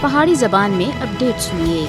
پہاڑی زبان میں اپڈیٹ سنیے۔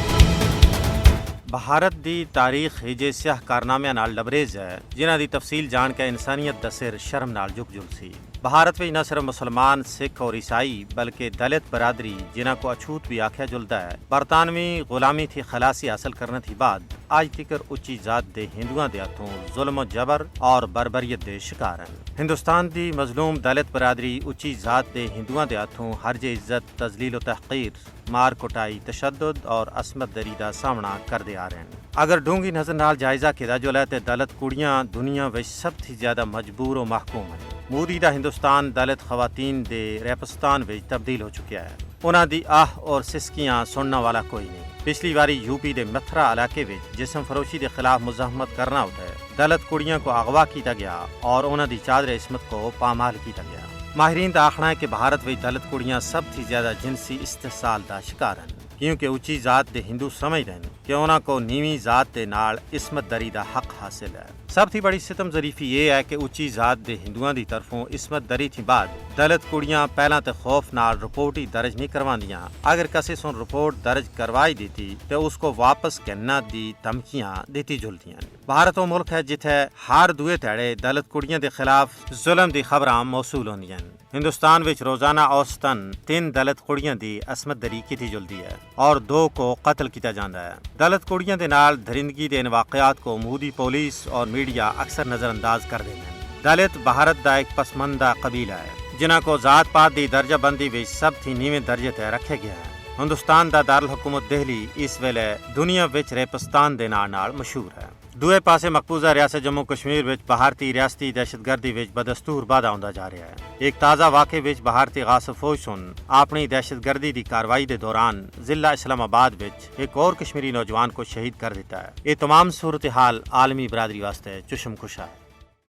بھارت دی تاریخ ہجے سیاہ کارنامے نال لبریز ہے جنہاں دی تفصیل جان کے انسانیت دا سر شرم نال جھک جل سی۔ بھارت وچ نہ صرف مسلمان، سکھ اور عیسائی بلکہ دلت برادری جنہاں کو اچھوت بھی آکھیا جلدا ہے برطانوی غلامی تھی خلاصی حاصل کرنے تھی بعد آج تکر اچھی ذات دے ہندوؤں دے ہتھوں ظلم و جبر اور بربریت دے شکار ہیں۔ ہندوستان دی مظلوم دلت برادری اچھی ذات دے ہندوؤں دے ہتھوں ہرج عزت، تذلیل و تحقیر، مار کٹائی، تشدد اور عصمت دری دا سامنا کردے آ رہے ہیں۔ اگر ڈونگی نظر نال جائزہ کیتا جولا تے دلت کڑیاں دنیا وچ سب تھی زیادہ مجبور و محکوم ہیں۔ مودی دا ہندوستان دلت خواتین دے ریپستان وچ تبدیل ہو چکیا ہے۔ انہاں دی آہ اور سسکیاں سننا والا کوئی نہیں۔ پچھلی باری یوپی دے متھرا علاقے وچ جسم فروشی دے خلاف مزاحمت کرنا ہوتا ہے، دلت کڑیاں کو اغوا کیتا گیا اور انہاں دی چادر عصمت کو پامال کیتا گیا۔ ماہرین دا آخنا ہے کہ بھارت وچ دلت کڑیاں سب تھی زیادہ جنسی استحصال دا شکار ہیں، کیونکہ اچھی ذات دے ہندو سمجھ رہے ہیں کہ انہاں کو نیویں ذات دے نال عصمت دری دا حق حاصل ہے۔ سب تھی بڑی ستم ظریفی یہ ہے کہ اچھی ذات دے ہندوؤں دی طرفوں عصمت دری تھی بعد دلت کڑیاں پہلا تے خوف نال رپورٹ ہی درج نہیں کرواندیاں، اگر کسی سن رپورٹ درج کروائی دیتی تو اس کو واپس کہنا دی دھمکیاں دیتی جلدیاں۔ بھارت وہ ملک ہے جتھے ہر دوے تھیڑے دلت کڑیاں دے خلاف ظلم دی خبراں موصول ہوندیاں۔ ہندوستان وچ روزانہ اوسطاً 3 دلت کڑیاں دی عصمت دری کیتی جلدی ہے اور 2 کو قتل کیتا جاندا ہے۔ دلت کڑیاں دے نال درندگی دے ان واقعات کو مودی پولیس اور میڈیا اکثر نظر انداز کر دے ہیں۔ دلت بھارت دا ایک پسماندہ قبیلہ ہے جنہاں کو ذات پات دی درجہ بندی وچ سب تھی نیویں درجے تے رکھے گیا ہے۔ ہندوستان دا دارالحکومت دہلی اس ویلے دنیا وچ ریپستان دے نال مشہور ہے۔ دوے پاسے مقبوضہ ریاست جموں کشمیر وچ بھارتی ریاستی دہشت گردی وچ بدستور بادھا ہوندا جا رہا ہے۔ ایک تازہ واقعے وچ بھارتی غاصب فوج سن اپنی دہشت گردی دی کاروائی دے دوران ضلع اسلام آباد وچ ایک اور کشمیری نوجوان کو شہید کر دیتا ہے۔ یہ تمام صورتحال عالمی برادری واسطے چشم کشا ہے۔